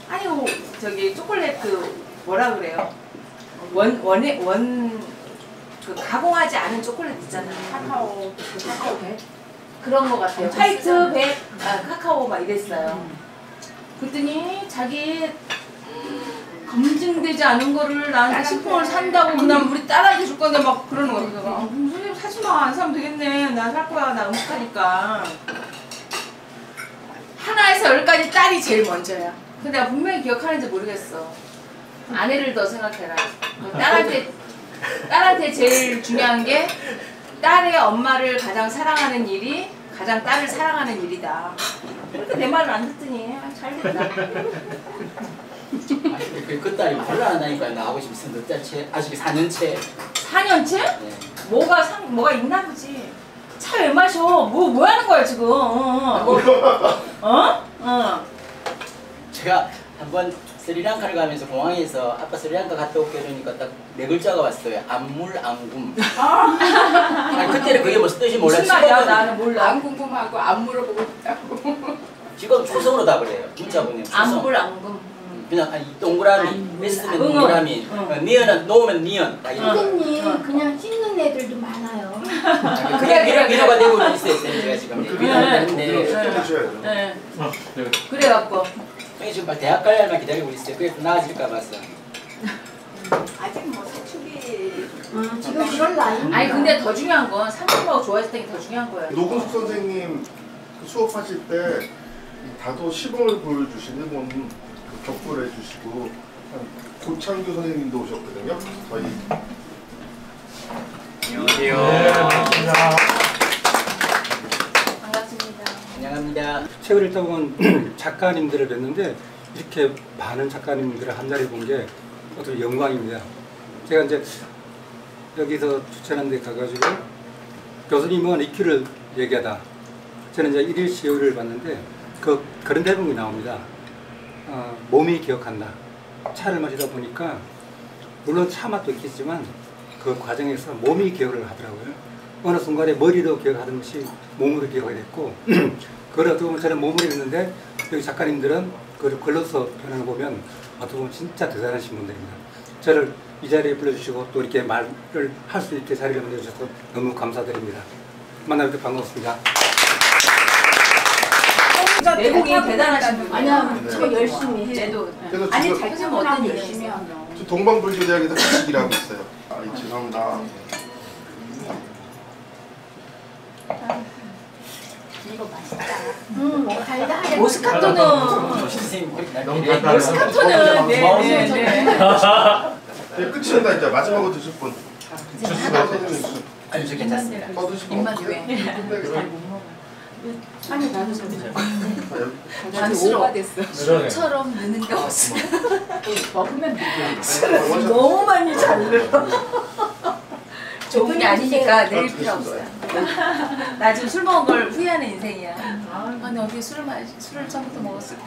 아니요 저기 초콜릿 그 뭐라 그래요? 그 가공하지 않은 초콜릿 있잖아. 카카오 백 그런 거 같아요. 화이트 백 카카오 막 이랬어요. 그랬더니 자기 검증되지 않은 거를 나한테 식품을 산다고 그다음 우리 딸한테 줄 건데 막 그러는 거야. 그래서 선생님 사지 마. 안 사면 되겠네. 나 살 거야. 나 음식하니까. 하나에서 10까지 딸이 제일 먼저야. 근데 내가 분명히 기억하는지 모르겠어. 아내를 더 생각해라. 딸한테 제일 중요한 게 딸의 엄마를 가장 사랑하는 일이 가장 딸을 사랑하는 일이다. 그러니까 내 말을 안 듣더니 잘 됐다. 그 딸이 곤란하다니까 나하고 싶어서 너딸 아직 4년째. 4년째? 네. 뭐가 있나 보지. 차 왜 마셔? 뭐 하는 거야 지금? 제가 한번 스리랑카를 가면서 공항에서 아빠 스리랑카 갔다 올게 이러니까 딱 4글자가 왔어요. 안물안굼. 아니, 그때는 그게 무슨 뜻인지 몰라. 무슨 말이야? 나는 몰라. 안 궁금하고 안 물어보고 있다고. 지금 초성으로 답을 해요. 문자 보내면 초성. 안불안금. 그냥 동그라미, 베스트면 동그라미, 니은은 놓으면 니은. 다 이런 거. 선생님 그냥 씻는 애들도 많아요. 그래 위로가 되고 있어요. 제가 지금 위로가 되는데. 해주셔야죠. 네. 그래갖고 형이 지금 막 대학 갈 날만 기다리고 있어요. 그게 나아질까 봐서. 아직 뭐 사춘기. 지금 그럴 나이. 아니 근데 더 중요한 건 상품하고 좋아했을 때 더 중요한 거야. 노근숙 선생님 그 수업하실 때 이 다도 시범을 보여주시는 분 격부를 해주시고 고창규 선생님도 오셨거든요. 저희 안녕하세요. 반갑습니다. 안녕합니다. 책을 읽다 보면 작가님들을 뵀는데 이렇게 많은 작가님들을 한 자리에 본 게 어떤 영광입니다. 제가 이제 여기서 추천한 데 가가지고 교수님은 이큐를 얘기하다. 저는 이제 1일 시효를 봤는데 그런 대목이 나옵니다. 몸이 기억한다. 차를 마시다 보니까 물론 차 맛도 있겠지만 그 과정에서 몸이 기억을 하더라고요. 어느 순간에 머리로 기억하던 것이 몸으로 기억이 됐고 그걸 어떻게 보면 저는 몸으로 읽는데 여기 작가님들은 그걸 글로서 표현을 보면 어떻게 보면 진짜 대단하신 분들입니다. 저를 이 자리에 불러주시고 또 이렇게 말을 할 수 있게 자리를 만들어주셔서 너무 감사드립니다. 만나뵙게 반갑습니다. 내공이 대단하신 분. 아니야, 저 열심히 해. 쟤도. 그래서 아니 지금 자기 좀 어떤 열심히 하면. 저 동방불교대학에서 같이 일하고 있어요. 죄송합니다. 이거 맛있다. 달달해. 모스카토는 모스카토는 네, 끝이다 이제 마지막으로 드실 분. 주스가 선생님 주스. 아니 저 괜찮습니다. 써드시고. 입맛 왜? 아니 나도 좀. 간수로가 됐어. 술처럼 느는 게 없어. 먹으면 돼. 너무 많이 잘 늘어. 좋은 게 아니니까 늘 필요 없어요. 나 지금 술 먹은 걸 후회하는 인생이야. 아니 어떻게 술을 처음부터 먹었을까?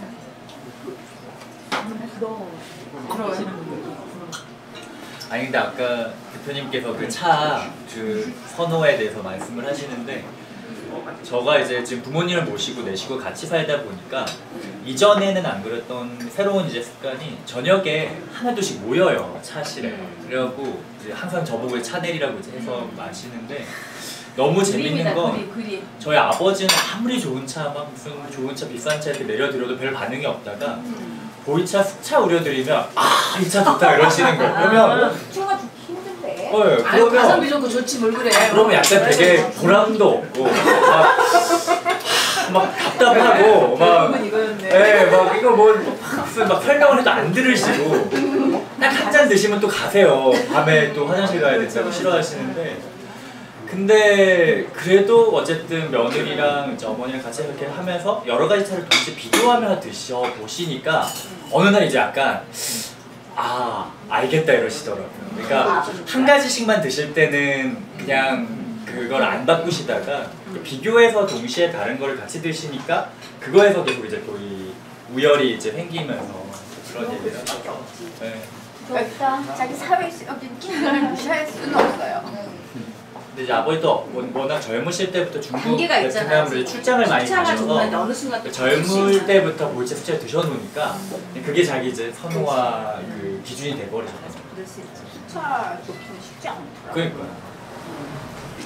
아니 근데 아까 대표님께서 그 차 그 선호에 대해서 말씀을 하시는데 저가 이제 지금 부모님을 모시고 내시고 같이 살다 보니까 이전에는 안 그랬던 새로운 이제 습관이 저녁에 하나둘씩 모여요 차실에. 그래갖고 이제 항상 저보고 차 내리라고 이제 해서 마시는데 너무 재밌는 건 저희 아버지는 아무리 좋은 차 막 무슨 좋은 차 비싼 차 이렇게 내려드려도 별 반응이 없다가 보이차 숙차 우려드리면 아 이 차 좋다 이러시는 거예요. 그러면 추가 죽기 힘든데. 아유 가성비 좋고 좋지 뭘 그래. 그러면 약간 되게 보람도 없고 막 답답하고 막 이거 막 설명을 해도 안 들으시고 딱 한 잔 드시면 또 가세요. 밤에 또 화장실 가야 된다고 싫어하시는데 근데 그래도 어쨌든 며느리랑 이제 어머니랑 같이 이렇게 하면서 여러 가지 차를 동시에 비교하면서 드셔보시니까 어느 날 이제 약간 아 알겠다 이러시더라고요. 그러니까 한 가지씩만 드실 때는 그냥 그걸 안 바꾸시다가 비교해서 동시에 다른 걸 같이 드시니까 그거에서 계속 이제 또 이 우열이 이제 생기면서 그런 얘기를 하죠. 네. 그러니까 자기 사회적인 기능을 무시할 수는 없어요. 근데 이제 아버지도 워낙 젊으실 때부터 중국 한계가 있잖아요. 베트남으로 출장을 많이 가셔서 어느 순간 또 젊을 때부터 보이차 숙제를 드셔놓으니까 그게 자기 이제 선호와 그 기준이 돼버리잖아요. 그럴 수 있지. 수차 좋기는 쉽지 않더라. 그러니까요.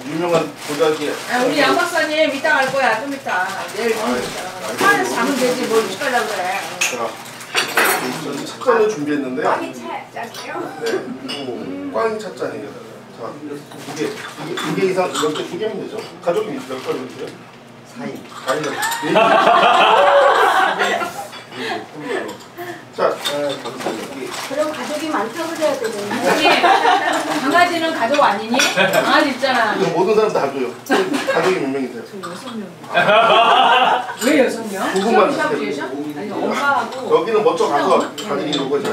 유명한 도자기. 우리 양 박사님 이따 갈 거야. 좀 이따. 내일 차에서 자면 되지 뭘 일찍 가려고 그래. 저는 찻잔을 준비했는데. 꽝이 찻잔이요? 네. 꽝이 찻잔이에요. 자, 이게 이상 이렇게 2개면 되죠? 가족이 몇 가족이세요? 4인. 4인. 자, 감사합니다. 그럼 가족이 가족이 많다고 그래야 되겠네. 아니, 강아지는 가족 아니니? 강아지 있잖아. 이거 모든 사람 다 줘요. 가족이 몇 명이세요? 왜 6명? 궁금한 시아버지셔? 아니 엄마하고 여기는 먼저 가서 가족이 있는 거죠.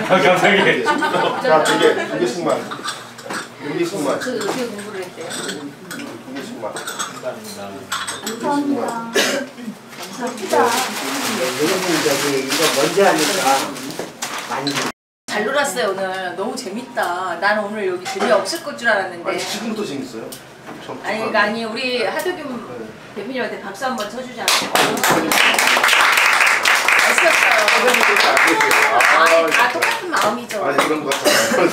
감사합니다. 자, 두 개씩만. 두 개씩만. 어떻게 공부를 했대요? 두 개씩만. 감사합니다. 여러분 저기 이거 먼저 하니까 많이 잘 놀았어요 오늘. 너무 재밌다. 나는 오늘 여기 재미없을 것 줄 알았는데. 아니, 지금부터 재밌어요. 아니 그러니까 아니 우리 하도김 대표님한테 박수 한번 쳐주자. 멋있었어요. 아니 다 똑같은 마음이죠. 아니, 그런 것 같아요.